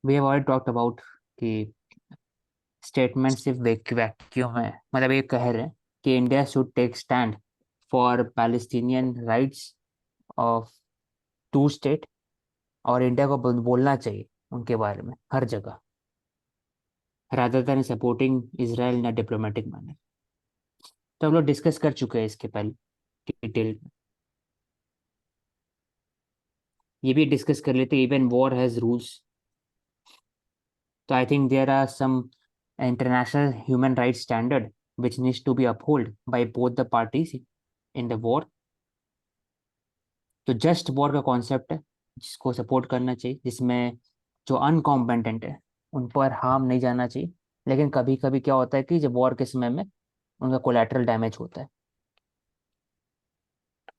We have already talked about कि statement सिर्फ vacuum है, मतलब ये कह रहे हैं कि India should take stand for Palestinian rights of two state, और इंडिया को बोलना चाहिए उनके बारे में हर जगह, rather than supporting Israel in a diplomatic manner. तो हम लोग डिस्कस कर चुके हैं इसके पहले डिटेल में। ये भी डिस्कस कर लेते, इवन वॉर हैज रूल्स। तो I think there are some international human rights standard which needs to be upheld by both the parties in the war। तो जस्ट वॉर का कॉन्सेप्ट है जिसको सपोर्ट करना चाहिए, जिसमें जो अनकॉम्बेटेंट है उन पर हार्म नहीं जाना चाहिए। लेकिन कभी कभी क्या होता है कि जब वॉर के समय में उनका कोलैटरल डैमेज होता है।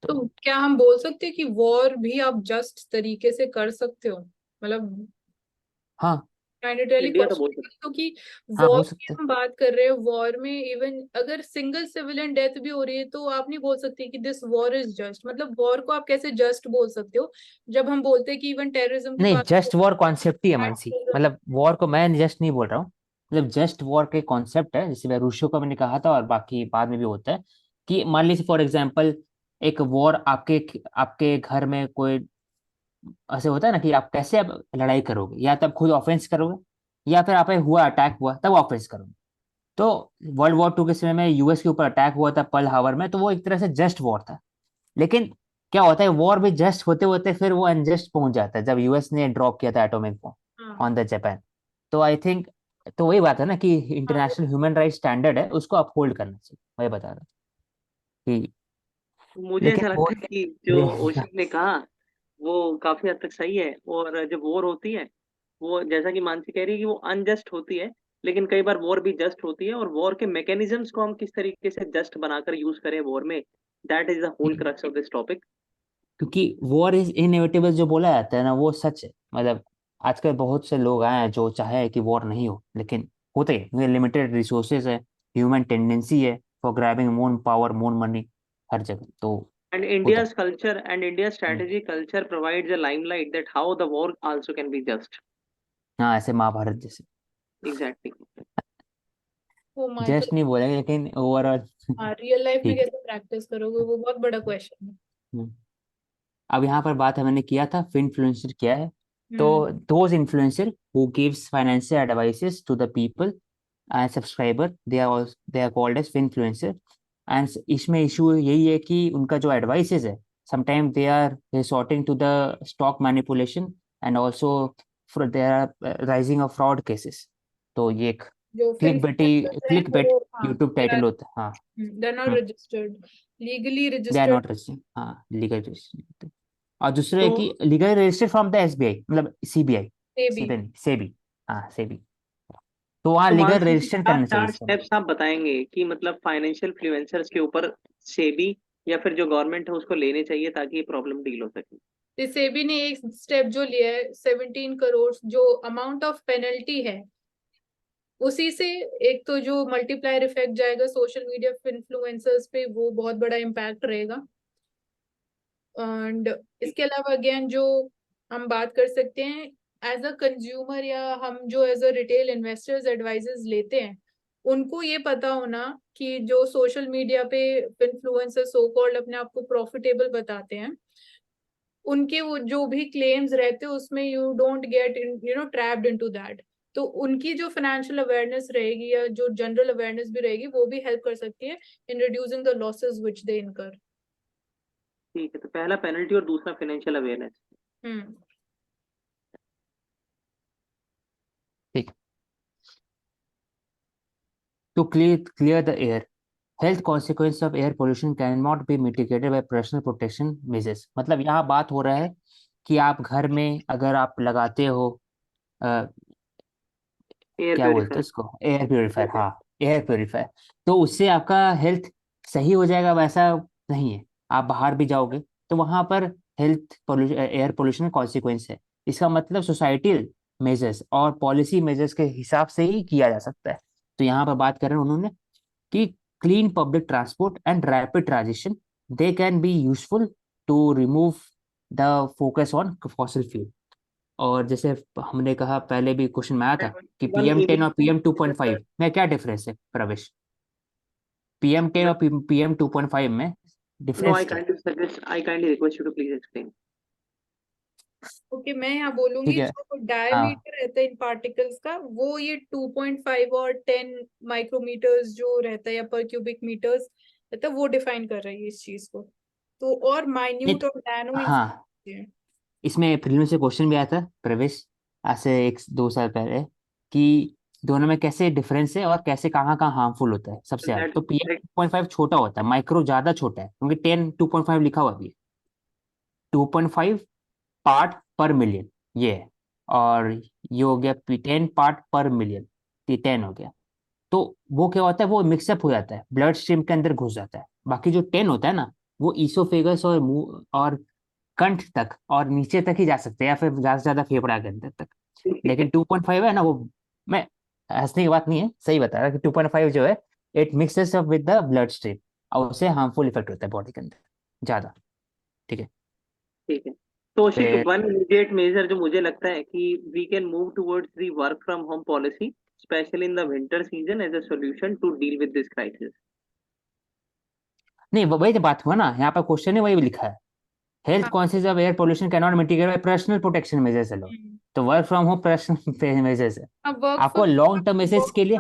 तो तो क्या हम बोल सकते हैं कि वॉर भी आप जस्ट तरीके से कर सकते हो? मतलब हाँ, माइंडेटली इंडिया तो क्वेश्चन बोल सकते। क्योंकि हाँ, वॉर हो की सकता है। हम बात कर रहे हैं, वॉर में इवन अगर सिंगल सिविलियन डेथ भी हो रही है तो आप नहीं बोल सकते कि दिस वॉर इज जस्ट। मतलब वॉर को आप कैसे जस्ट बोल सकते हो जब हम बोलते हैं कि इवन टेररिज्म की नहीं, बात जस्ट वॉर कॉन्सेप्ट ही है मानसी, मतलब वॉर को मैं जस्ट नहीं बोल रहा हूँ। मतलब जस्ट वॉर के कॉन्सेप्ट है, जैसे मैं रूसियो का मैंने कहा था और बाकी बाद में भी होता है कि मान लीजिए फॉर एग्जांपल एक वॉर आपके आपके घर में कोई ऐसे होता है ना कि आप कैसे आप लड़ाई करोगे, या तो आप खुद ऑफेंस करोगे या फिर आप पे हुआ अटैक हुआ तब ऑफेंस करोगे। तो वर्ल्ड वॉर 2 के समय में यूएस के ऊपर अटैक हुआ था पर्ल हार्बर में, तो वो एक तरह से जस्ट वॉर था। लेकिन क्या होता है, वॉर भी जस्ट होते होते फिर वो अनजस्ट पहुंच जाता है जब यूएस ने ड्रॉप किया था एटॉमिक बॉम्ब हाँ ऑन द जापान। तो आई थिंक, तो वही बात है ना कि हाँ। इंटरनेशनल ह्यूमन राइट स्टैंडर्ड है, उसको अपहोल्ड करना चाहिए, वही बता रहा कि। मुझे लेकिन ऐसा वो लगता है कि जो ओशो ने कहा वो काफी हद तक सही है। और जब वॉर होती है, वो जैसा कि मानसी कह रही है कि वो अनजस्ट होती है, लेकिन कई बार वॉर भी जस्ट होती है। और वॉर के मैकेनिज्म्स को हम किस तरीके से जस्ट बनाकर यूज करें वॉर में, that is the whole crux of this topic. क्योंकि वॉर इज इनएविटेबल जो बोला जाता है ना, वो सच है। मतलब आजकल बहुत से लोग आए हैं जो चाहे कि वॉर नहीं हो, लेकिन होते हैं, लिमिटेड रिसोर्सेज है, ह्यूमन टेंडेंसी है for grabbing more power more money हर जगह, तो And होता है। India's culture and India's strategy culture provides a limelight that how the war also can be just. हाँ, ऐसे महाभारत जैसे। Exactly. ओ माय जस्ट नहीं बोलेंगे लेकिन ओवरऑल हाँ, रियल लाइफ में ठीक कैसे प्रैक्टिस करोगे वो बहुत बड़ा क्वेश्चन है। है। अब यहाँ पर बात हमने किया था इन्फ्लुएंसर क्या है। तो hmm. Those influencer who gives financial advices to the people and subscriber, they are called as influencer. And इसमें इशू यही है कि उनका जो एडवाइसेस है, sometime they are resorting to the stock manipulation, and also they are rising of fraud cases. तो ये एक जो इन्फ्लुएंसर्स हैं क्लिक बेट वो, हाँ, यूट्यूब दे टाइटल आर होता है। हाँ। They are not registered, legally they are registered. Not registered, हाँ, लीगल रजिस्टर्ड। और दूसरे तो है कि legal registered from the SBI, मतलब सीबीआई, से भी। सीबीआई नहीं, सेबी। हाँ, सेबी। तो वहाँ तो लीगल मानसी जी, रजिस्टर क्या करना चाहिए चार इसका। स्टेप्स आप बताएंगे कि मतलब फाइनेंशियल इन्फ्लुएंसर्स के ऊपर सेबी या फिर जो गवर्नमेंट है उसको लेने चाहिए ताकि ये प्रॉब्लम डील हो सके। सेबी ने एक स्टेप जो लिया है, 17 करोड़ जो अमाउंट ऑफ पेनल्टी है, उसी से एक तो जो मल्टीप्लायर इफेक्ट जाएगा सोशल मीडिया इन्फ्लुएंसर्स पे, वो बहुत बड़ा इम्पैक्ट रहेगा। एंड इसके अलावा अगेन जो हम बात कर सकते हैं एज अ कंज्यूमर, या हम जो as a retail investors advises लेते हैं, उनको ये पता होना कि जो सोशल मीडिया पे इन्फ्लुएंसर सो कॉल्ड अपने आप को प्रॉफिटेबल बताते हैं, उनके वो जो भी क्लेम्स रहते हैं उसमें you don't get trapped into that. तो उनकी जो फाइनेंशियल अवेयरनेस रहेगी या जो जनरल अवेयरनेस भी रहेगी वो भी हेल्प कर सकती है in reducing the losses which they इनकर। ठीक है, तो पहला पेनल्टी और दूसरा फाइनेंशियल अवेयरनेस। हम्म। ठीक। To clear the air, health consequence of air pollution can not be mitigated by personal protection measures. मतलब यहाँ बात हो रहा है कि आप घर में अगर आप लगाते हो, एयर क्या बोलते हैं प्योरीफायर। उसको, एयर प्योरीफायर, हाँ, एयर प्योरीफायर, तो उससे आपका हेल्थ सही हो जाएगा वैसा नहीं है। आप बाहर भी जाओगे तो वहां पर health pollution, air pollution consequence है। इसका मतलब सोसाइटल मेजर्स और पॉलिसी मेजर्स के हिसाब से ही किया जा सकता है। तो यहाँ पर बात कर रहे हैं उन्होंने कि clean public transport and rapid transition, they can be useful to remove the focus on fossil fuel. और जैसे हमने कहा पहले भी क्वेश्चन में आया था कि वन PM10 और इमीडिएट PM2.5 में क्या डिफरेंस है प्रवेश? PM10 और PM2.5 में नो डिफरेंस आई क्या है? Kindly suggest I kindly request you to please explain okay, मैं यहाँ ठीक बोलूंगी है। जो हाँ डायमीटर रहता है इन पार्टिकल्स का, वो ये 2.5 और 10 माइक्रोमीटर्स जो रहता है या पर क्यूबिक मीटर्स रहता है, वो डिफाइन कर रही है इस चीज को। तो और नहीं, माइन्यूट और नैनो इन हाँ, है। इसमें प्रीलिम्स से क्वेश्चन भी आया था प्रवेश, आज से 1-2 साल पहले, कि दोनों में कैसे डिफरेंस है और कैसे कहाँ कहाँ हार्मफुल होता है सबसे ज्यादा। दैट तो PM2.5 छोटा होता है, माइक्रो ज्यादा छोटा है, क्योंकि 10 2.5 लिखा हुआ भी है। 2.5 पार्ट पर मिलियन ये है, और ये हो गया P10 पार्ट पर मिलियन, P10 हो गया। तो वो क्या होता है, वो मिक्सअप हो जाता है, ब्लड स्ट्रीम के अंदर घुस जाता है। बाकी जो 10 होता है ना, वो ईसोफेगस और मुंह और कंठ तक और नीचे तक ही जा सकते हैं, या फिर ज्यादा से ज्यादा फेफड़ा के अंदर तक। ठीक है लेकिन 2.5 है ना, वो, मैं हंसने की बात नहीं है, सही बता रहा कि 2.5 जो है, it mixes up with the blood stream, और उससे हार्मफुल इफेक्ट होता है बॉडी के अंदर ज्यादा। ठीक है। ठीक है तो शिक फिर वन इमीडिएट मेजर जो मुझे लगता है कि we can move towards the work from home policy specially in the winter season as a solution to deal with this crisis नहीं, वही तो बात हुआ ना, यहाँ पर क्वेश्चन है वही लिखा है, हेल्थ हाँ। Conscious of air pollution can not mitigate by personal protection measures alone. Hmm. तो work from home personal measures है। अब वर्क आपको लॉन्ग टर्म फ्रॉम, मेसेज के लिए।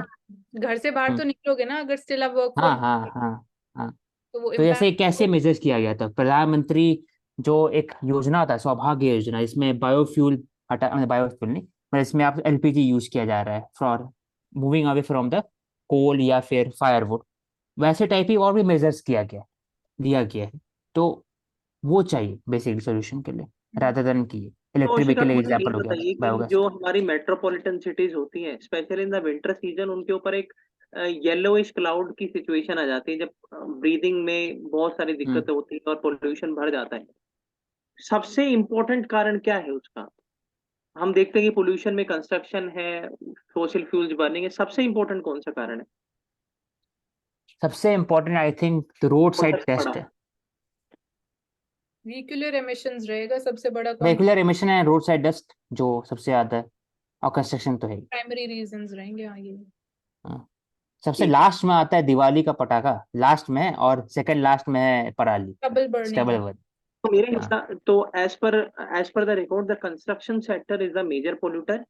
घर से बाहर हम्म, तो निकलोगे ना अगर स्टिल आप वर्क हाँ फ्रॉम, हाँ हाँ हाँ। तो वो तो जैसे इम्पैक्ट कैसे तो। मेजर्स किया गया था, प्रधानमंत्री जो एक योजना होता है सौभाग्य योजना, इसमें बायोफ्यूल हटा, बायोफ्यूल नहीं, मतलब इसमें आप LPG यूज किया जा रहा है for moving away from the coal या फिर फायरवुड, वैसे टाइप ही और भी मेजर्स किया गया, दिया गया है। तो वो चाहिए बेसिक सोल्यूशन के लिए, रादर देन की तो इलेक्ट्रिक शिखा व्हीकल मुझे ये एग्जाम्पल हो गया, बताइए कि बायोगैस। जो हमारी मेट्रोपॉलिटन सिटीज होती हैं specially in the winter season उनके ऊपर एक येलोइश क्लाउड की सिचुएशन आ जाती है जब ब्रीदिंग में बहुत सारी हम्म। दिक्कतें होती हैं और पोल्यूशन बढ़ जाता है सबसे इम्पोर्टेंट कारण क्या है उसका हम देखते हैं कि पोल्यूशन में कंस्ट्रक्शन है फॉसिल फ्यूल्स बर्निंग है सबसे इम्पोर्टेंट कौन सा कारण है सबसे इम्पोर्टेंट आई थिंक रोड और साइड सबसे बड़ा टेस्ट है। व्हीकुलर एमिशंस रहेगा सबसे बड़ा रेगुलर एमिशन है, रोड साइड डस्ट जो सबसे ज्यादा है, और कंस्ट्रक्शन तो है ही। प्राइमरी रीजंस रहेंगे। हाँ, ये हाँ। सबसे ठीक है लास्ट में आता है दिवाली का पटाखा, लास्ट में है, और सेकंड लास्ट में है पराली, डबल बर्निंग स्टबल है। वन। तो मेरे हाँ हिसाब तो as per the record the construction sector is the major polluter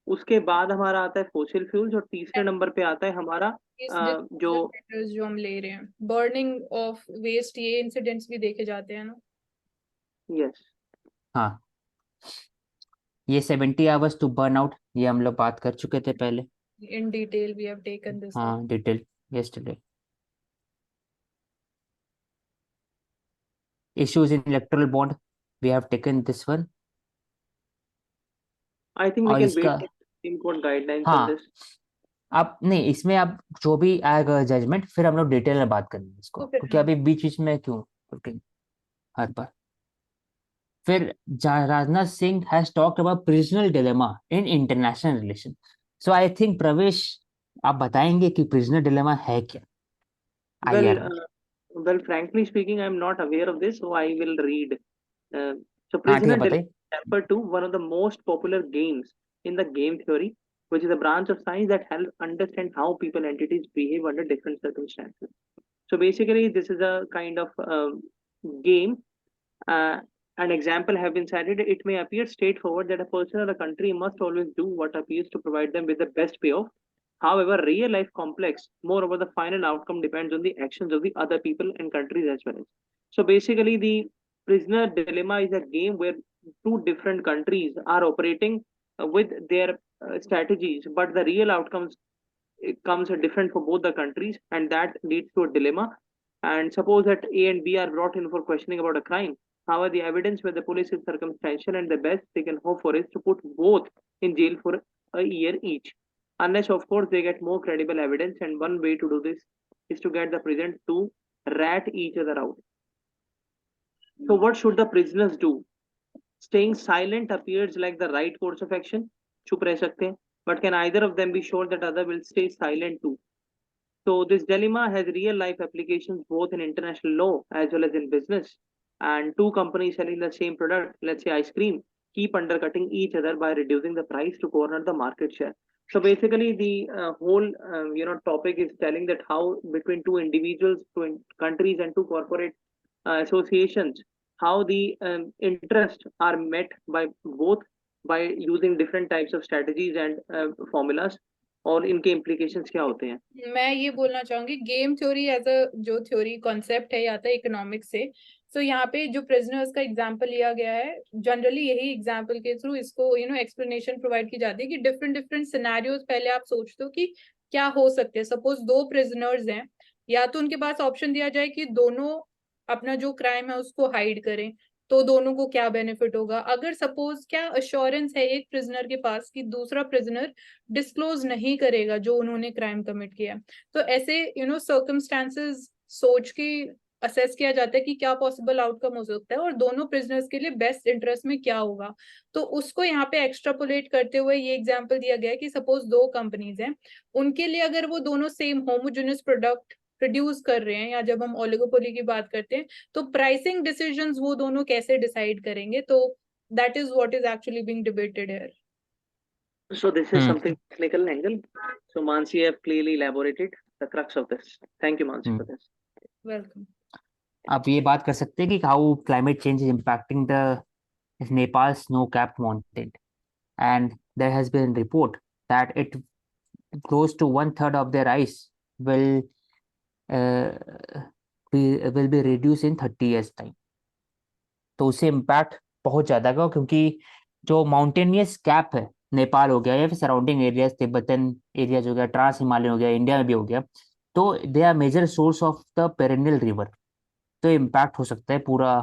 उसके बाद हमारा आता है फॉसिल फ्यूल्स और तीसरे नंबर पे आता है हमारा इस जो डिस्पोजल मैटर्स जो हम ले रहे हैं, बर्निंग ऑफ वेस्ट, ये इंसिडेंट्स भी देखे जाते हैं ना। यस हाँ, ये 70 आवर्स टू बर्न आउट, ये हम लोग बात कर चुके थे पहले। In detail we have taken this up. हाँ, detail yesterday. Issues in electoral bond, we have taken this one. I think we और कैन इसका, wait Supreme Court guidelines on हाँ, दिस आप नहीं, इसमें आप जो भी आएगा जजमेंट, फिर हम लोग डिटेल में बात करेंगे इसको, तो फिर क्योंकि हाँ। अभी बीच बीच में क्यों रुकेंगे हर बार। फिर Rajnath Singh has talked about prisoner dilemma in international relation. So I think Pravesh, आप बताएंगे कि प्रिजनल डिलेमा है क्या वेल IR में? well frankly speaking I'm not aware of this so I will read so हाँ ठीक है, prisoner बताइए। dilemma refer to one of the most popular games in the game theory which is a branch of science that helps understand how people entities behave under different circumstances so basically this is a kind of game uh, an example have been cited it may appear straightforward that a person or a country must always do what appears to provide them with the best payoff. However, real life complex, moreover, the final outcome depends on the actions of the other people and countries as well. So basically, the prisoner dilemma is a game where two different countries are operating with their strategies, but the real outcomes it comes different for both the countries, and that leads to a dilemma. And suppose that A and B are brought in for questioning about a crime. However, the evidence where the police is circumstantial, and the best they can hope for is to put both in jail for a year each unless of course they get more credible evidence and one way to do this is to get the prison to rat each other out so what should the prisoners do staying silent appears like the right course of action chup reh sakte hain but can either of them be sure that other will stay silent too so this dilemma has real life applications both in international law as well as in business and two companies selling the same product let's say ice cream keep undercutting each other by reducing the price to corner the market share. So basically, the whole topic is telling that how between two individuals, countries, and two corporate associations, how the interests are met by both by using different types of strategies and formulas, और इनके implications क्या होते हैं. मैं ये बोलना चाहूंगी, game theory as a जो थ्योरी कॉन्सेप्ट है या था इकोनॉमिक्स से, तो यहाँ पे जो प्रिजनर्स का एग्जांपल लिया गया है, जनरली यही एग्जांपल के थ्रू इसको एक्सप्लेनेशन प्रोवाइड की जाती है कि डिफरेंट डिफरेंट सिनेरियोज पहले आप सोचते हो कि क्या हो सकते हैं. सपोज दो प्रिजनर्स हैं, या तो उनके पास ऑप्शन दिया जाए कि दोनों अपना जो क्राइम है उसको हाइड करें, तो दोनों को क्या बेनिफिट होगा. अगर सपोज क्या अश्योरेंस है एक प्रिजनर के पास कि दूसरा प्रिजनर डिस्क्लोज नहीं करेगा जो उन्होंने क्राइम कमिट किया. तो ऐसे सर्कमस्टांसेस सोच के असेस किया जाता है कि क्या पॉसिबल आउटकम हो सकता है और दोनों प्रिजनर्स के लिए बेस्ट इंटरेस्ट में क्या होगा. तो उसको यहाँ पे एक्स्ट्रापोलेट करते हुए ये एग्जांपल दिया गया है कि सपोज दो कंपनीज हैं, उनके लिए अगर वो दोनों सेम होमोजेनियस प्रोडक्ट प्रोड्यूस कर रहे हैं, या जब हम ओलिगोपोली की बात करते हैं तो प्राइसिंग डिसीजंस वो दोनों कैसे डिसाइड करेंगे. तो that is what is actually being debated here. So this is something technical angle. So Mansi have clearly elaborated the crux of this. Thank you, Mansi, for this. Welcome. आप ये बात कर सकते हैं कि how climate change is impacting the Nepal snow capped mountain, and there has been report that it close to 1/3 of their ice will be reduced in 30 years time. तो उससे impact बहुत ज़्यादा होगा, क्योंकि जो माउंटेनियस कैप है, नेपाल हो गया या फिर सराउंडिंग एरियाज, तिब्बतन एरियाज हो गया, ट्रांस हिमालय हो गया, इंडिया में भी हो गया, तो they are major source of the perennial river. तो इम्पैक्ट हो सकता है पूरा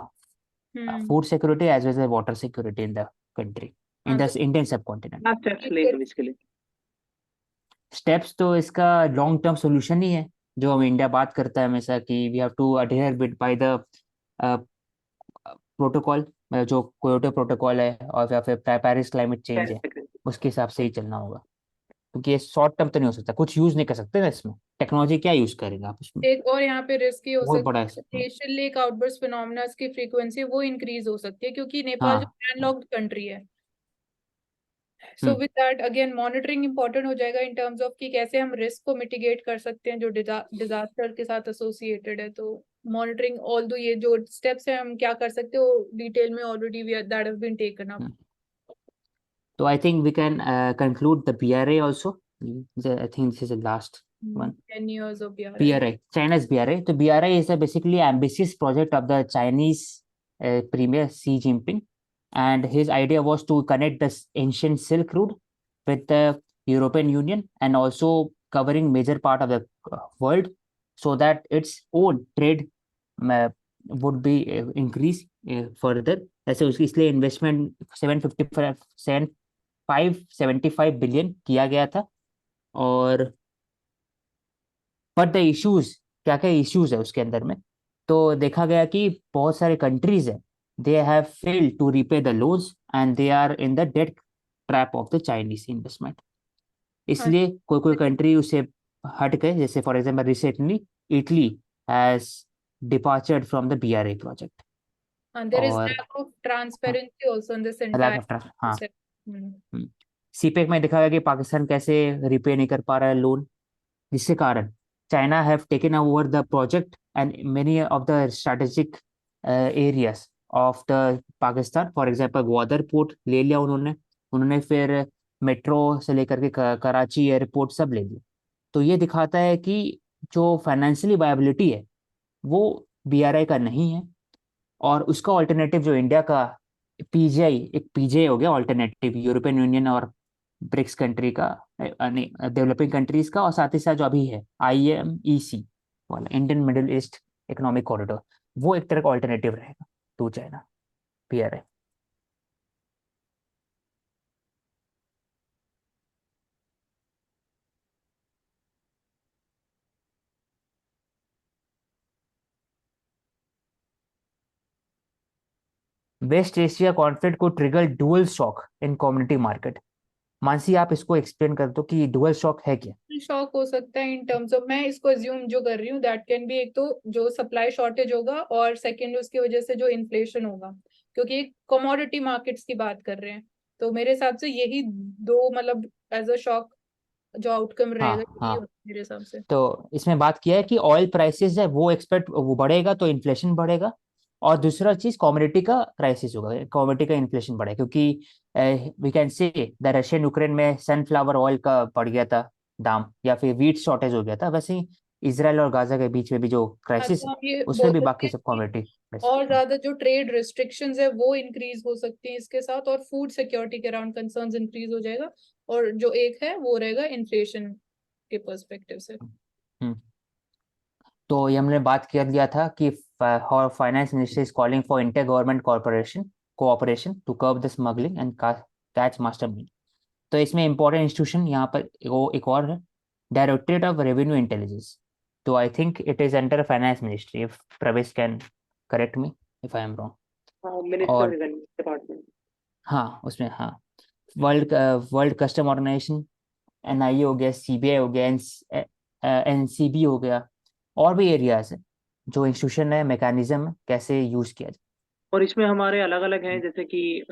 food security as well as water security in the country, in the Indian subcontinent. क्या स्टेप्स लेंगे इसके लिए? स्टेप्स तो इसका लॉन्ग टर्म सोल्यूशन ही है, जो हम इंडिया बात करता है हमेशा कि we have to adhere with by the protocol, जो क्योटो प्रोटोकॉल है, और या फिर पेरिस क्लाइमेट चेंज है, उसके हिसाब से ही चलना होगा. क्योंकि ये शॉर्ट टर्म तो नहीं हो सकता, कुछ यूज नहीं कर सकते ना इसमें. टेक्नोलॉजी क्या यूज करेंगे आप उसमें? एक और यहाँ पे रिस्क ही हो बहुत सकता बड़ा है, ग्लेशियल लेक आउटबर्स्ट फिनोमेना की फ्रीक्वेंसी वो इंक्रीज हो सकती है, क्योंकि नेपाल जो लैंडलॉक्ड कंट्री है. So with that again monitoring important हो जाएगा इन टर्म्स ऑफ कि कैसे हम रिस्क को मिटिगेट कर सकते हैं जो डिजास्टर के साथ एसोसिएटेड है. तो मॉनिटरिंग ऑल दो ये जो स्टेप्स है हम क्या कर सकते हो डिटेल में already that have been taken up. So I think we can conclude the BRA also. I think this is the last one. 10 years of BRI. BRI, China's BRI. So BRI is a basically ambitious project of the Chinese premier Xi Jinping, and his idea was to connect the ancient Silk Route with the European Union and also covering major part of the world, so that its own trade would be increased further. ऐसे उसकी इसलिए investment 575 billion किया गया था. और but the issues, क्या क्या issues है उसके अंदर में, तो देखा गया कि बहुत सारे कंट्रीज हैं, they have failed to repay the loans and they are in the debt trap of the Chinese investment. इसलिए कोई कोई कंट्री उसे हट गए, जैसे for example recently Italy has departured from the BRI project. And there is lack of transparency also in this entire process. CPEC में देखा गया कि पाकिस्तान कैसे रिपे नहीं कर पा रहा है लोन, जिसके कारण China have taken over the project and many of the strategic areas of the Pakistan. For example Gwadar port ले लिया उन्होंने फिर मेट्रो से लेकर के कराची एयरपोर्ट सब ले लिया. तो ये दिखाता है कि जो फाइनेंशियली वायबिलिटी है वो BRI का नहीं है, और उसका ऑल्टरनेटिव जो इंडिया का PGI, एक PGI हो गया ऑल्टरनेटिव, यूरोपियन यूनियन और ब्रिक्स कंट्री का, डेवलपिंग कंट्रीज का, और साथ ही साथ जो अभी है IMEC वाला, Indian middle east economic corridor, वो एक तरह का ऑल्टरनेटिव रहेगा to China BRI. West Asia conflict को trigger dual shock in community market. Mansi, आप इसको एक्सप्लेन कर दो कि डुअल शॉक है क्या? शॉक हो सकता है इन टर्म्स ऑफ, मैं इसको अज्यूम जो कर रही हूँ दैट कैन बी, एक तो जो सप्लाई शॉर्टेज होगा और सेकंड उसकी वजह से जो इन्फ्लेशन होगा. क्योंकि एक कमोडिटी मार्केट्स की बात कर रहे हैं। तो मेरे हिसाब से यही दो मतलब एज अ शॉक जो आउटकम हाँ रहेगा यही हाँ। होगा मेरे हिसाब से। तो इसमें बात किया है कि ऑयल प्राइसेस है वो एक्सपेक्ट वो बढ़ेगा तो इन्फ्लेशन बढ़ेगा। और दूसरा चीज कमोडिटी का क्राइसिस होगा, कमोडिटी का इन्फ्लेशन बढ़ेगा, क्योंकि we can say the Russian Ukraine में सनफ्लावर ऑयल का बढ़ गया था दाम, या फिर वीट शॉर्टेज हो गया था। वैसे ही इसराइल और गाजा के बीच में भी जो हाँ, क्राइसिस तो है हम ये उसमें बोल भी सकते बाकी हैं सब कि कमोडिटी। और ज्यादा जो ट्रेड रिस्ट्रिक्शंस है वो इंक्रीज हो सकती हैं इसके साथ, और फूड सिक्योरिटी के अराउंड कंसर्न्स इंक्रीज हो जाएगा। और जो एक है वो रहेगा इन्फ्लेशन के पर्सपेक्टिव से। तो ये हमने बात कर लिया था कि finance ministry is calling for inter government corporation cooperation to curb the smuggling and catch mastermind. तो इसमें इंपॉर्टेंट इंस्टीट्यूशन यहाँ पर वो एक और है, डायरेक्टरेट ऑफ रेवेन्यू इंटेलिजेंस। तो I think it is under finance ministry, if Pravesh can correct me if I am wrong. हाँ, मिनिस्टर और डिपार्टमेंट। हाँ उसमें हाँ, world world custom organisation, NIA हो गया, सीबीआई हो गया, एनसीबी हो गया, और भी एरियाज है जो इंस्टीट्यूशन है, मैकेनिज्म है कैसे यूज किया जाए। और इसमें हमारे अलग अलग हैं, जैसे कि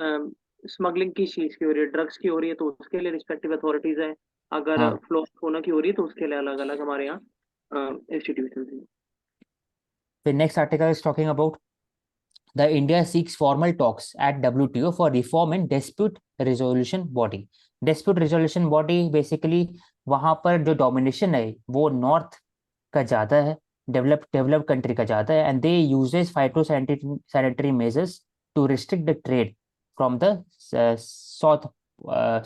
स्मगलिंग किस चीज की हो रही है, ड्रग्स की हो रही है तो उसके लिए रिस्पेक्टिव अथॉरिटीज हैं। अगर हाँ, फ्लो होना की हो रही है तो उसके लिए अलग अलग हमारे यहाँ इंस्टीट्यूशन हैं। फिर next article is talking about the India seeks formal talks at WTO for reform in dispute resolution body. Dispute resolution body basically वहां पर जो डोमिनेशन है वो नॉर्थ का ज़्यादा है, डेवलप कंट्री का ज़्यादा है, and they uses phyto sanitary measures to restrict the trade from the south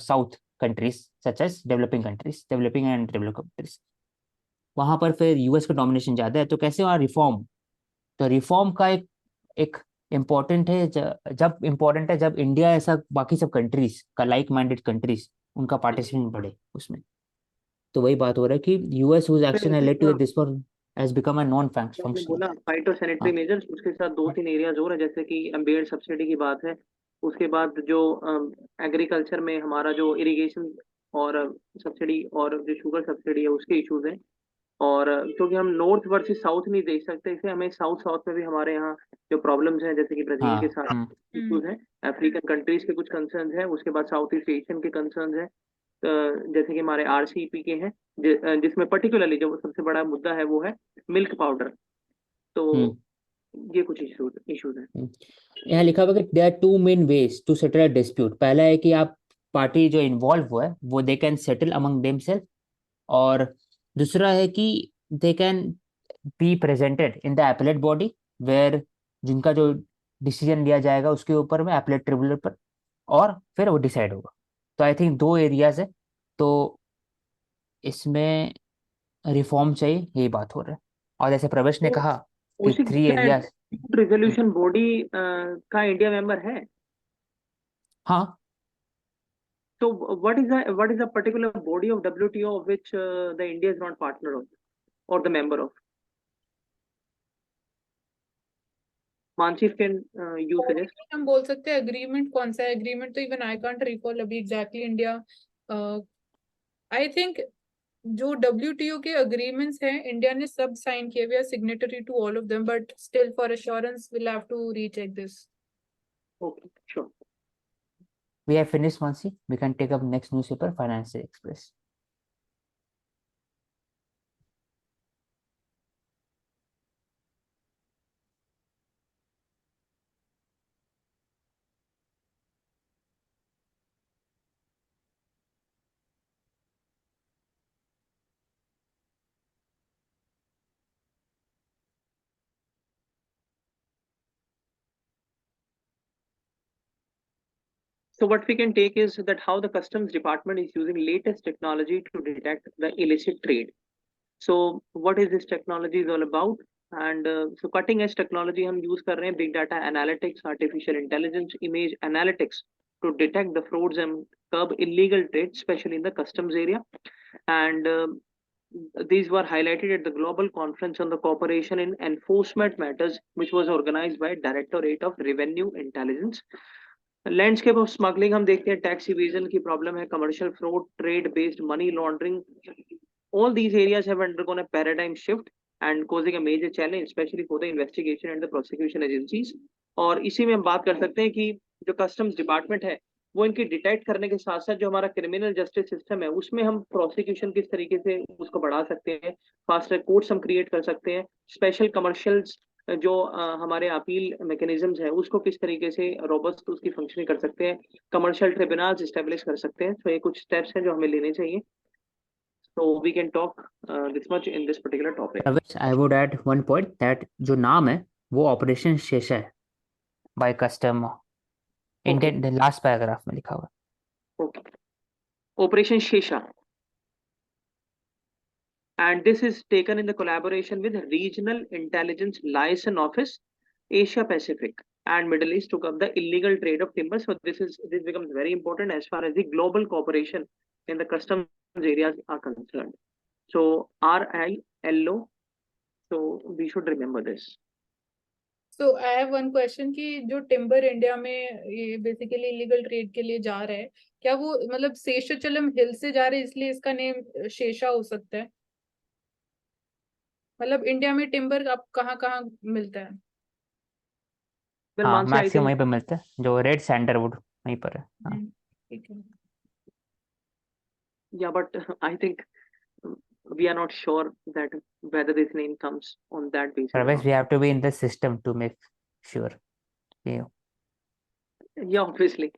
south countries such as developing countries, developing and develop countries. वहां पर फिर यूएस का डोमिनेशन ज़्यादा है, तो कैसे वहाँ रिफॉर्म। तो रिफॉर्म का एक इम्पोर्टेंट है, जब इम्पोर्टेंट है जब इंडिया ऐसा बाकी सब कंट्रीज का लाइक माइंडेड कंट्रीज उनका पार्टिसिपेशन बढ़े उसमें। तो वही बात हो रहा है कि यूएस हुज एक्शन है led to this for has become a non आपने फंक्शनल। बोला फाइटो सैनिटरी हाँ मेजर्स, उसके साथ दो तीन एरियाज और है, जैसे कि एम्बेड सब्सिडी की बात है। उसके बाद जो एग्रीकल्चर में हमारा जो इरिगेशन और सब्सिडी और जो शुगर सब्सिडी है उसके इश्यूज हैं। और क्योंकि हम नॉर्थ वर्सेस साउथ नहीं देख सकते, इसलिए हमें साउथ साउथ में भी हमारे यहाँ जो प्रॉब्लम्स हैं, जैसे कि ब्राजील के हाँ। साथ इश्यूज हैं, अफ्रीकन कंट्रीज के कुछ कंसर्न्स हैं, उसके बाद साउथ ईस्ट एशियन के कंसर्न्स हैं। जैसे कि हमारे आरसीईपी के हैं, जिसमें पर्टिकुलरली जो सबसे बड़ा मुद्दा है वो है मिल्क पाउडर। तो हम्म ये कुछ इश्यूज इश्यूज हैं। हम्म। यहाँ लिखा हुआ है कि there are two main ways to settle a dispute. पहला है कि आप पार्टी जो इन्वॉल्व हुआ है वो they can settle among themselves, और दूसरा है कि they can be presented in the appellate body where जिनका जो डिसीजन लिया जाएगा उसके ऊपर में एपेलेट ट्रिब्यूनल पर, और फिर वो डिसाइड होगा। तो आई थिंक दो एरियाज है, तो इसमें रिफॉर्म चाहिए, यही बात हो रहा है। और जैसे प्रवेश ने तो कहा कि उसी थ्री क्या एरियाज। रिजोल्यूशन बॉडी का इंडिया मेंबर है? हाँ तो what is the particular body of WTO of which the India is not partner of or the member of? Manshif, can you suggest? हम बोल सकते हैं एग्रीमेंट कौन सा है, एग्रीमेंट तो इवन आई कांट रिकॉल अभी एग्जैक्टली इंडिया। आई थिंक जो डब्ल्यूटीओ के अग्रीमेंट्स हैं इंडिया ने सब साइन किए, we are signatory to all of them, but still for assurance will have to recheck this. Okay, sure. we have finished Mansi, we can take up next newspaper Financial Express. So what we can take is that how the customs department is using latest technology to detect the illicit trade. So what is this technology is all about? And so cutting edge technology हम use कर रहे हैं, big data analytics, artificial intelligence, image analytics to detect the frauds and curb illegal trade, especially in the customs area. And these were highlighted at the global conference on the cooperation in enforcement matters, which was organized by Directorate of Revenue Intelligence. Landscape of smuggling हम देखते हैं, tax evasion की problem है, commercial fraud, trade based money laundering, all these areas have undergone a paradigm shift and causing a major challenge, especially for the investigation and the prosecution agencies. और इसी में हम बात कर सकते हैं कि जो कस्टम्स डिपार्टमेंट है वो इनकी डिटेक्ट करने के साथ साथ जो हमारा क्रिमिनल जस्टिस सिस्टम है उसमें हम प्रोसिक्यूशन किस तरीके से उसको बढ़ा सकते हैं, फास्ट ट्रैक कोर्ट्स हम क्रिएट कर सकते हैं, स्पेशल कमर्शियल्स जो हमारे अपील मैकेनिज्म्स है उसको किस तरीके से रोबस्ट उसकी फंक्शनिंग कर सकते हैं, कमर्शियल ट्रिब्यूनल्स इस्टेब्लिश कर सकते हैं। तो ये कुछ स्टेप्स हैं जो हमें लेने चाहिए। So we can talk this much in this particular topic. Pravesh, I would add one point that जो नाम है वो ऑपरेशन शेषा है by custom Okay, Indian, last paragraph में लिखा हुआ okay. Operation Shesha, and this is taken in the collaboration with Regional Intelligence Liaison Office, Asia Pacific and Middle East to curb the illegal trade of timber. So this becomes very important as far as the global cooperation in the customs areas are concerned. So RILO. So we should remember this. So I have one question कि जो timber India में ये basically illegal trade के लिए जा रहा है, क्या वो मतलब शेषाचलम हिल से जा रहे हैं इसलिए इसका नेम शेषा हो सकता है? मतलब इंडिया में टिम्बर अब कहाँ कहाँ मिलता है? Well, हाँ, Mansi, I मैक्सिमम think वहीं पे मिलता है, जो रेड सैंडलवुड वहीं पर है। हाँ। ठीक है। yeah, but I think we are not sure that whether this name comes on that basis or Pravesh, not. We have to be in the system to make sure. Yeah, obviously.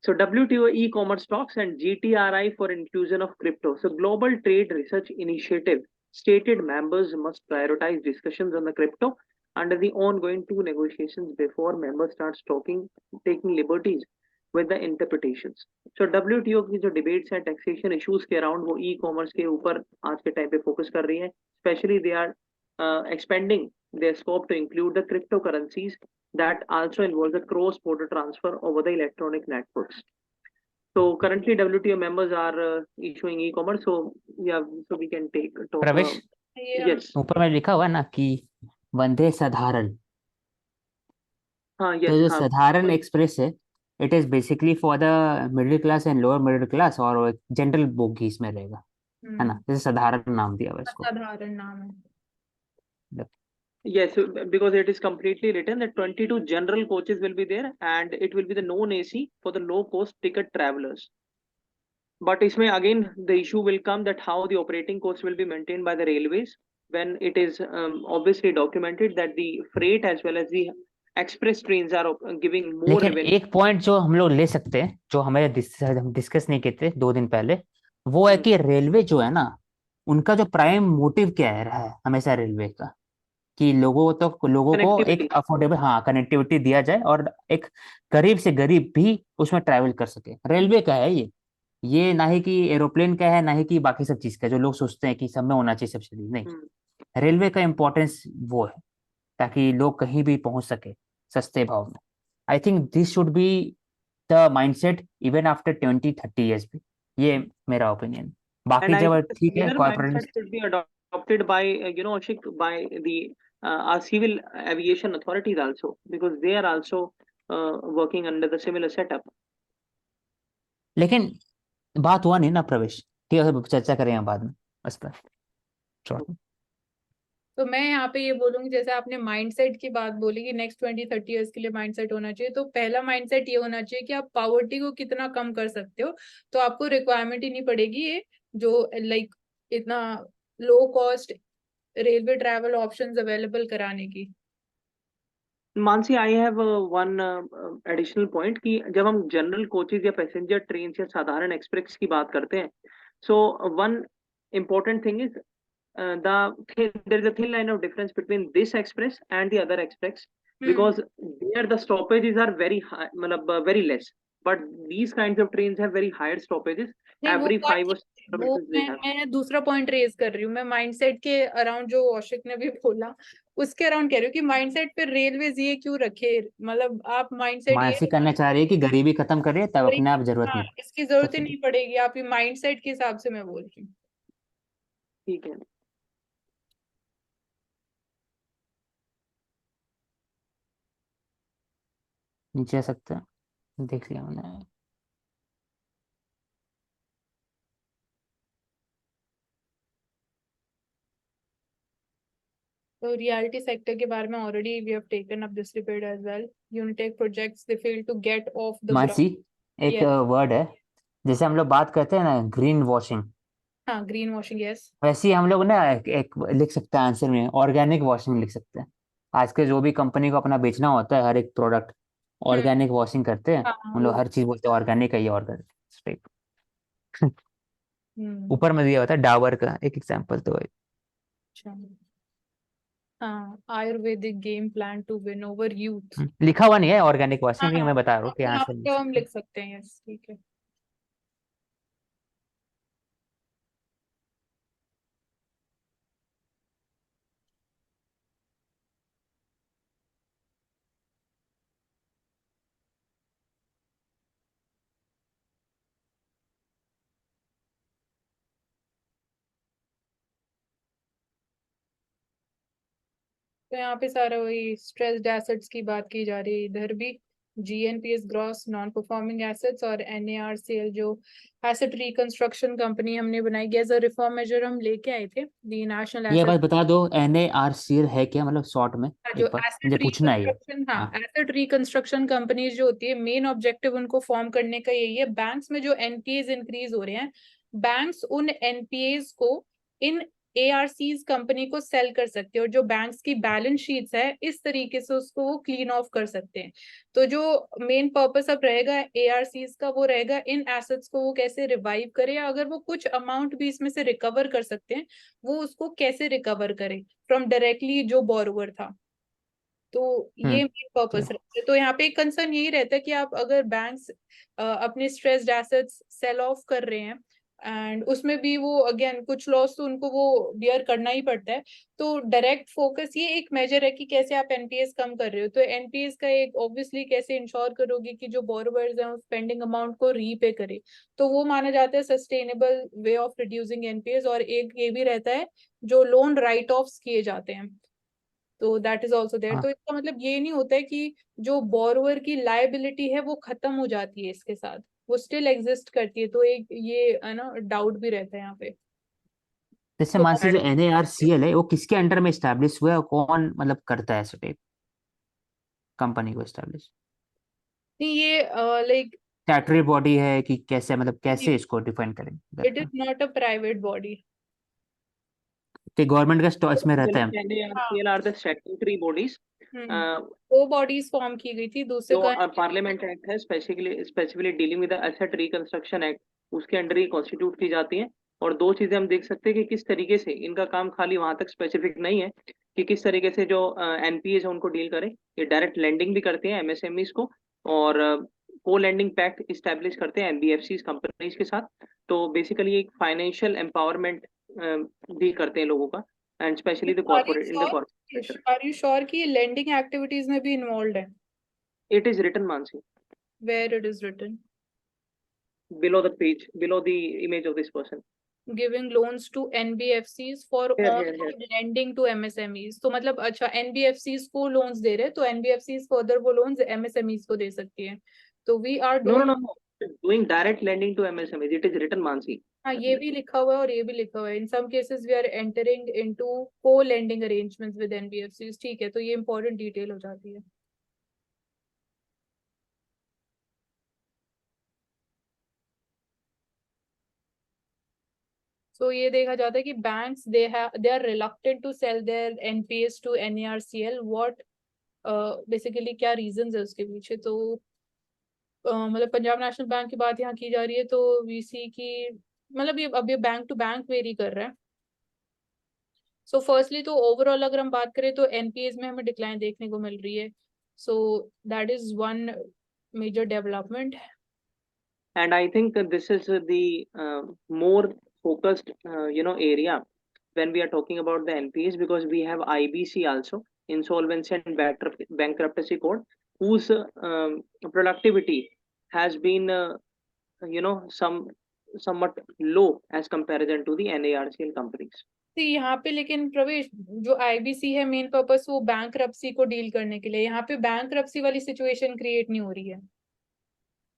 So WTO e-commerce talks and GTRI for inclusion of crypto. So Global Trade Research Initiative stated members must prioritize discussions on the crypto under the ongoing two negotiations before members start taking liberties with the interpretations. So WTO की जो debates हैं taxation issues के around वो e-commerce के ऊपर आज के time पे focus कर रही हैं. Especially they are expanding their scope to include the cryptocurrencies that also involves a cross-border transfer over the electronic networks. So currently WTO members are issuing e-commerce. So yeah, so we can take talk. प्रवेश, ये Yes, ऊपर में लिखा हुआ है ना कि वंदे साधारण, हाँ, तो yes, जो हाँ, साधारण एक्सप्रेस है it is basically for the middle class and lower middle class, और जनरल बोगी इसमें रहेगा, है ना, जैसे साधारण नाम दिया हुआ है इसको। असाधारण नाम है। yes, because it is completely written that 22 general coaches will be there and it will be the non-AC for the low-cost ticket travelers. But इसमें again the issue will come that how the operating costs will be maintained by the railways when it is obviously documented that the freight as well as the express trains are giving more लेकिन revenue. एक point जो हम लोग ले सकते हैं, जो हम डिस्कस नहीं किए थे 2 दिन पहले, वो है कि रेलवे जो है ना, उनका जो प्राइम मोटिव क्या है रहा है हमेशा रेलवे का, कि लोगों को एक Connectivity. अफोर्डेबल, हाँ, कनेक्टिविटी दिया जाए और एक गरीब से गरीब भी उसमें ट्रैवल कर सके। रेलवे का है ये ना ही कि एरोप्लेन का है, ना ही कि बाकी सब चीज का, जो लोग सोचते हैं कि सब में होना चाहिए सब्सिडी, नहीं। Hmm. रेलवे का इम्पोर्टेंस वो है ताकि लोग कहीं भी पहुंच सके सस्ते भाव में। I think this should be the mindset even after 20-30 years भी, ये मेरा ओपिनियन। And बाकी I जब think the ठीक है similar corporate, mindset should be adopted by, Ashik, by the our civil aviation authorities also, because they are also working under the similar setup. लेकिन बात हुआ नहीं ना प्रवेश, ठीक है, चर्चा करेंगे बाद में उस पर। Sure. तो मैं यहाँ पे ये बोलूंगी, जैसे आपने माइंडसेट की बात बोली कि नेक्स्ट 20-30 इयर्स के लिए माइंडसेट होना चाहिए, तो पहला माइंडसेट ये होना चाहिए कि आप पॉवर्टी को कितना कम कर सकते हो, तो आपको रिक्वायरमेंट ही नहीं पड़ेगी ये जो लाइक इतना low cost railway travel options available कराने की। Mansi, I have one additional point कि जब हम जनरल कोचेज या पैसेंजर ट्रेन या साधारण एक्सप्रेस की बात करते हैं, so one important thing is there is a thin line of difference between this express and the other express, because there the stoppages are very high, very less, but these kinds of trains have very higher stoppages नहीं वो every बात 5 or 6 वो kilometers they have. मैं दूसरा point raise कर रही हूँ, मैं माइंडसेट के अराउंड जो औशिक ने भी बोला उसके अराउंड कह रही हूँ कि माइंडसेट पे रेलवेज ये क्यों रखे, मतलब आप माइंडसेट ये मानसिक करना चाह रही है कि गरीबी खत्म करे, तब अपने आप जरूरत हाँ नहीं इसकी जरूरत ही सब्सिडी। नहीं पड़ेगी, आप ये माइंडसेट के हिसाब से मैं बोल रही हूँ। ठीक है। नीचे आ सकते हैं, देख लिया मैंने। तो रियलिटी सेक्टर के बारे में already we have taken up this debate as well. Unitech projects they fail to get off the Mansi, ground. एक वर्ड है, जैसे हम लोग बात करते हैं ना ग्रीन वॉशिंग, हाँ, ग्रीन वॉशिंग, यस. वैसे ही हम लोग ना एक लिख सकते हैं आंसर में, ऑर्गेनिक वॉशिंग लिख सकते हैं। आज के जो भी कंपनी को अपना बेचना होता है हर एक प्रोडक्ट, हम्म. ऑर्गेनिक वॉशिंग करते हैं। हाँ, हम लोग वो. हर चीज बोलते हैं ऑर्गेनिक है, ये ऑर्गेनिक टाइप। हम्म. ऊपर में दिया होता है डाबर का एक एग्जांपल तो है। अच्छा. हाँ, Ayurvedic game plan to win over youth. लिखा हुआ नहीं है ऑर्गेनिक वॉशिंग, हाँ, लेकिन हाँ, मैं बता रहा हूँ आप कि यहाँ आंसर पे लिख टर्म सकते हैं। लिख सकते हैं, यस, ठीक है. तो यहाँ पे सारा वही स्ट्रेस्ड एसेट्स की बात की जा रही है इधर भी. जीएनपीएस ग्रॉस नॉन परफॉर्मिंग एसेट्स और एनएआरसीएल जो एसेट रिकंस्ट्रक्शन कंपनी हमने बनाई एज अ रिफॉर्म मेजर हम लेके आए थे, दी नेशनल ये एसेट. बात बता दो, NARCL है क्या, मतलब शॉर्ट में जो एक बार एसेट मुझे पूछना है ये। रिकंस्ट्रक्शन, हाँ, हाँ। एसेट रिकंस्ट्रक्शन कंपनीज जो होती है, मेन ऑब्जेक्टिव उनको फॉर्म करने का यही है. बैंक्स में जो एनपीएज इंक्रीज हो रहे हैं, बैंक्स उन एनपीएज को इन एआरसीज कंपनी को सेल कर सकते हैं, और जो बैंक्स की बैलेंस शीट्स है इस तरीके से उसको वो क्लीन ऑफ कर सकते हैं. तो जो मेन पर्पस अब रहेगा एआरसीज का, वो रहेगा इन एसेट्स को वो कैसे रिवाइव करे, या अगर वो कुछ अमाउंट भी इसमें से रिकवर कर सकते हैं, वो उसको कैसे रिकवर करे फ्रॉम डायरेक्टली जो बोरोवर था. तो ये मेन पर्पस तो रहता है. तो यहाँ पे एक कंसर्न यही रहता है कि आप अगर बैंक्स अपने स्ट्रेस्ड एसेट्स सेल ऑफ कर रहे हैं, एंड उसमें भी वो अगेन कुछ लॉस तो उनको वो बियर करना ही पड़ता है. तो डायरेक्ट फोकस ये एक मेजर है कि कैसे आप एनपीएस कम कर रहे हो. तो एनपीएस का एक ऑब्वियसली कैसे इंश्योर करोगे कि जो बोरोवर्स हैं उस पेंडिंग अमाउंट को रीपे करे. तो वो माना जाता है sustainable way of reducing NPS. और एक ये भी रहता है जो लोन राइट ऑफ्स किए जाते हैं, तो दैट इज ऑल्सो देयर. हाँ, तो इसका मतलब ये नहीं होता है कि जो बोरोवर की लायबिलिटी है वो खत्म हो जाती है इसके साथ, वो स्टिल एग्जिस्ट करती है. तो एक ये है ना डाउट भी रहता है यहाँ पे. जैसे तो मानसी जो NARCL है वो किसके अंडर में स्टैब्लिश हुआ है, और कौन मतलब करता है ऐसे टाइप कंपनी को स्टैब्लिश? नहीं, ये लाइक स्टैट्यूटरी बॉडी है कि कैसे, मतलब कैसे इसको डिफाइन करेंगे? It is not a private body. तो गवर्नमेंट का इसमें रहता है? हाँ. NARCL are the statutory bodies hmm. दो बॉडीज फॉर्म की गई थी, दूसरे का. जो पार्लियामेंट एक्ट है specifically dealing with asset reconstruction act, उसके अंडर ही कॉन्स्टिट्यूट की जाती हैं. और दो चीजें हम देख सकते हैं कि किस तरीके से इनका काम खाली वहां तक स्पेसिफिक नहीं है कि किस तरीके से जो एनपीएस है उनको डील करें. ये डायरेक्ट लेंडिंग भी करते हैं एमएसएमईज को, और को लेंडिंग पैक्ट इस्टेब्लिश करते हैं एनबीएफसी कंपनीज के साथ. तो बेसिकली एक फाइनेंशियल एम्पावरमेंट भी करते हैं लोगों का, and specially the are you corporate in the corporate sure, sector. Are you sure कि लेंडिंग एक्टिविटीज में भी इन्वॉल्व है? It is written, Mansi, where it is written? below the page, below the image of this person. Giving loans to NBFCs for Here. on lending to MSMEs. तो मतलब अच्छा NBFCs को loans दे रहे हैं, तो NBFCs further वो loans MSMEs को दे सकती है. तो we are No, no, doing. no, no. Doing direct lending to MSMEs. It is written, Mansi. हाँ, ये भी लिखा हुआ है और ये भी लिखा हुआ है. In some cases we are entering into co-lending arrangements with NBFCs. ठीक है, तो ये important detail हो जाती है. So ये देखा जाता है कि banks they are reluctant to sell their NPAs to NARCL. What basically क्या reasons है उसके पीछे? तो मतलब पंजाब नेशनल बैंक की बात यहाँ की जा रही है, तो वीसी की मतलब ये अब ये बैंक टू बैंक वेरी कर रहा है. सो फर्स्टली तो ओवरऑल अगर हम बात करें तो एनपीएस में हमें डिक्लाइन देखने को मिल रही है. So that is one major development. And I think that this is the more focused, area when we are talking about the NPAs, because we have IBC also, Insolvency and Bankruptcy Code, whose productivity has been, somewhat low as comparison to the NARCL companies. तो यहाँ पे लेकिन प्रवेश जो IBC है main purpose वो bankruptcy को deal करने के लिए, यहाँ पे बैंकरप्सी वाली सिचुएशन क्रिएट नहीं हो रही है.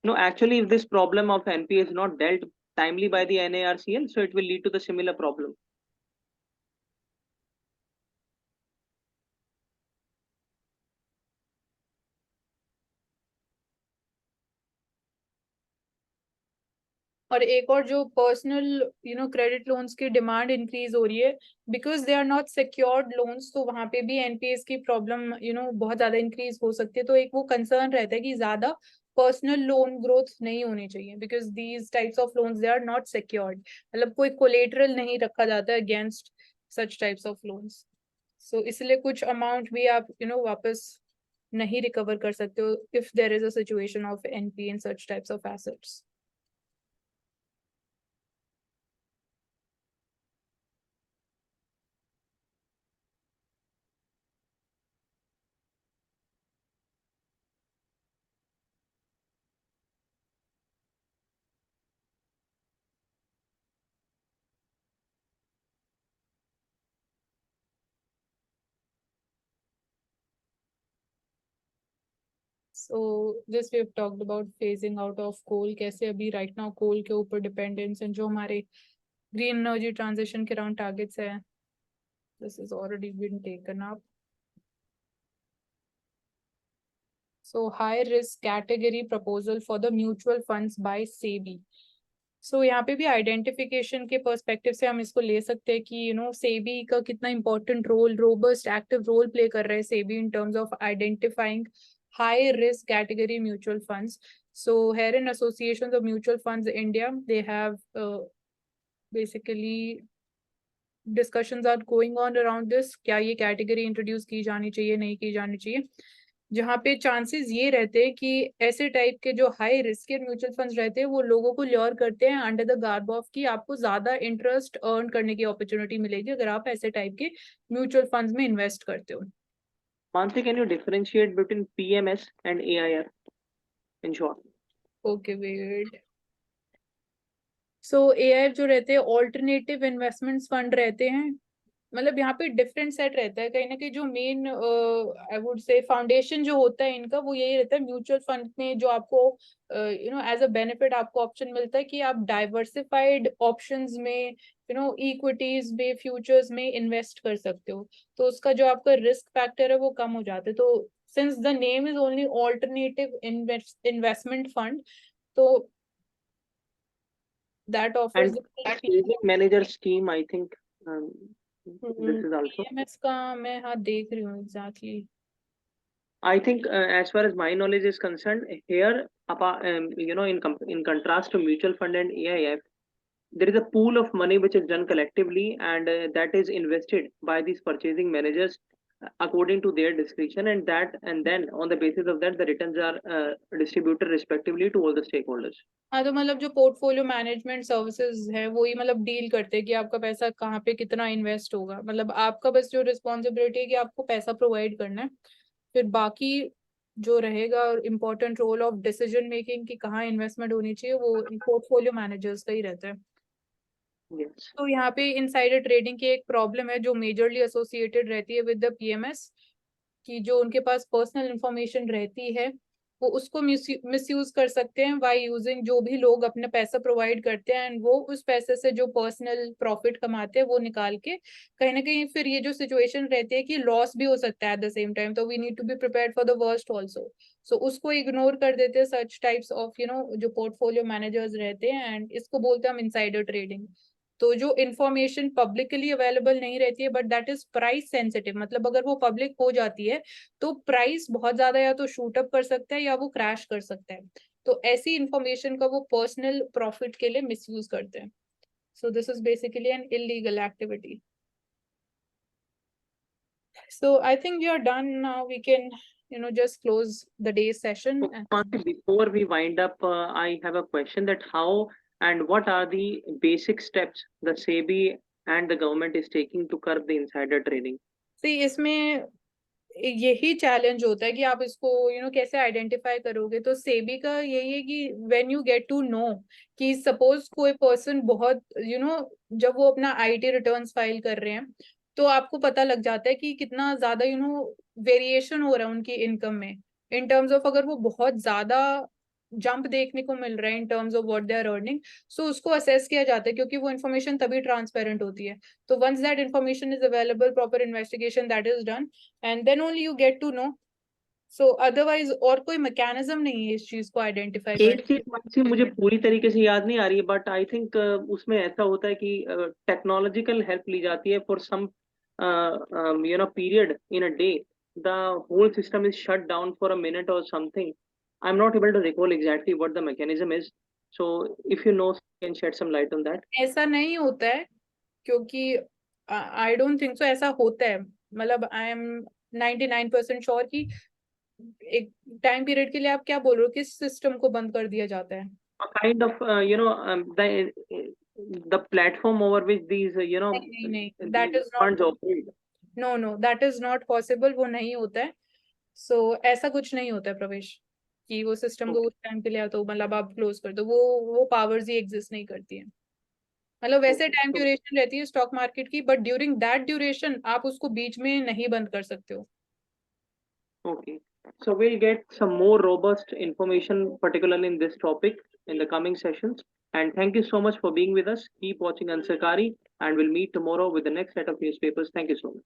No, actually, if this problem of NPA is not dealt timely by the NARCL, so it will lead to the similar problem. और एक और जो पर्सनल क्रेडिट लोन्स की डिमांड इंक्रीज हो रही है because they are not secured loans, तो वहां पे भी एनपीएस की प्रॉब्लम बहुत ज्यादा इंक्रीज हो सकती है। तो एक वो कंसर्न रहता है कि ज्यादा पर्सनल लोन ग्रोथ नहीं होनी चाहिए because these types of loans they are not secured, मतलब कोई कोलेटरल नहीं रखा जाता है against such types of loans. So इसलिए कुछ अमाउंट भी आप वापस नहीं रिकवर कर सकते हो if there is a situation of NP in such types of assets. So this we have talked about phasing out of coal, कैसे अभी राइट नाउ कोल के ऊपर डिपेंडेंस एंड जो हमारे ग्रीन एनर्जी ट्रांजिशन के अराउंड टारगेट्स है, this is already been taken up. So high risk category proposal for the mutual funds by SEBI. सो यहाँ पे भी आइडेंटिफिकेशन के पर्सपेक्टिव से हम इसको ले सकते हैं कि सेबी का कितना important role, robust active role play कर रहा है SEBI in terms of identifying high risk category mutual funds. So here in Associations of Mutual Funds India, they have basically discussions are going on around this, क्या ये category introduce की जानी चाहिए नहीं की जानी चाहिए, जहाँ पे चांसेस ये रहते हैं कि ऐसे टाइप के जो हाई रिस्क के म्यूचुअल फंड्स रहते हैं वो लोगों को ल्योर करते हैं अंडर द गार्ब ऑफ कि आपको ज्यादा इंटरेस्ट अर्न करने की अपॉर्चुनिटी मिलेगी अगर आप ऐसे टाइप के म्यूचुअल फंड्स में इन्वेस्ट करते हो। Mansi, can you differentiate between PMS and AIF in short? Okay wait. So AIF जो रहते हैं ऑल्टरनेटिव इन्वेस्टमेंट्स फंड रहते हैं, मतलब यहाँ पे डिफरेंट सेट रहता है कहीं ना कहीं। जो main I would say foundation जो होता है इनका वो यही रहता है, म्यूचुअल फंड में जो आपको एज अ बेनिफिट आपको ऑप्शन मिलता है कि आप डाइवर्सिफाइड ऑप्शंस में इक्विटीज में फ्यूचर्स में इन्वेस्ट कर सकते हो, तो उसका जो आपका रिस्क फैक्टर है वो कम हो जाता है। तो since the name is only alternative investment fund, तो that offers And Staging Manager Scheme, I think this is also. PMS का मैं हाँ देख रही हूँ exactly. I think, as far as my knowledge is concerned, here, in contrast to mutual fund and AIF, there is a pool of money which is done collectively, and that is invested by these purchasing managers according to their discretion, and then on the basis of that, the returns are distributed respectively to all the stakeholders. हाँ तो मतलब जो portfolio management services है वही मतलब deal करते हैं कि आपका पैसा कहाँ पे कितना इन्वेस्ट होगा, मतलब आपका बस जो रिस्पॉन्सिबिलिटी है कि आपको पैसा प्रोवाइड करना है, फिर बाकी जो रहेगा important role of decision making कि कहाँ इन्वेस्टमेंट होनी चाहिए वो पोर्टफोलियो मैनेजर्स का ही रहता है। Yes. तो यहाँ पे इनसाइडर ट्रेडिंग की एक प्रॉब्लम है जो मेजरली एसोसिएटेड रहती है विद द पीएमएस, कि जो उनके पास पर्सनल इंफॉर्मेशन रहती है वो उसको मिसयूज कर सकते हैं बाय यूजिंग, जो भी लोग अपने पैसा प्रोवाइड करते हैं एंड वो उस पैसे से जो पर्सनल प्रॉफिट कमाते हैं वो निकाल के कहीं ना कहीं फिर ये जो सिचुएशन रहती है कि लॉस भी हो सकता है एट द सेम टाइम, तो we need to be prepared for the worst also. So उसको इग्नोर कर देते हैं सच टाइप्स ऑफ जो पोर्टफोलियो मैनेजर्स रहते हैं, एंड इसको बोलते हैं हम इनसाइडर ट्रेडिंग। तो जो इंफॉर्मेशन पब्लिकली अवेलेबल नहीं रहती है but that is price sensitive, मतलब अगर वो पब्लिक हो जाती है तो प्राइस बहुत ज्यादा या तो शूट अप कर सकता है या वो क्रैश कर सकता है, तो ऐसी इंफॉर्मेशन का वो पर्सनल प्रॉफिट के लिए मिसयूज करते हैं। So this is basically an illegal activity. So I think we are done now. We can just close the day's session. So, Mansi, before we wind up, I have a question that how and what are the basic steps the SEBI and the government is taking to curb the insider trading? See, इसमें यही challenge होता है कि आप इसको कैसे identify करोगे। तो सेबी का यही है कि when you get to know कि सपोज कोई पर्सन बहुत जब वो अपना आईटी रिटर्न्स फाइल कर रहे हैं तो आपको पता लग जाता है कि कितना ज्यादा वेरिएशन हो रहा है उनकी इनकम में इन टर्म्स ऑफ, अगर वो बहुत ज्यादा जंप देखने को मिल रहा है in terms of what they are earning, so उसको असेस किया जाता है क्योंकि वो इन्फॉर्मेशन तभी ट्रांसपेरेंट होती है। तो once that information is available, proper investigation that is done, and then only you get to know so otherwise और कोई मैकेनिज्म नहीं है इस चीज को आइडेंटिफाई एक करने चीज मानसी मुझे पूरी तरीके से याद नहीं आ रही है, बट आई थिंक उसमें ऐसा होता है कि टेक्नोलॉजिकल हेल्प ली जाती है for some period in a day, the whole system is shut down for a minute और something. I am not able to recall exactly what the mechanism is, so if you know can shed some light on that. ऐसा नहीं होता है, क्योंकि I don't think so ऐसा होता है। मतलब आई एम 99% श्योर कि एक टाइम पीरियड के लिए आप क्या बोल रहे हो, किस सिस्टम को बंद कर दिया जाता है? A kind of the platform over which these नहीं नहीं, that these is funds not, operate. No no, that is not possible, वो नहीं होता है। सो ऐसा कुछ नहीं होता है प्रवेश, कि वो सिस्टम को Okay. उस टाइम के लिए तो मतलब आप क्लोज कर दो, वो पावर्स ही एग्जिस्ट नहीं करती है। मतलब वैसे Okay. टाइम So ड्यूरेशन रहती है स्टॉक मार्केट की, बट ड्यूरिंग दैट ड्यूरेशन आप उसको बीच में नहीं बंद कर सकते हो। okay. So we'll get some more robust information, particularly in this topic, in the coming sessions. And thank you so much for being with us. Keep watching Ansakari, and we'll meet tomorrow with the next set of newspapers. Thank you so much.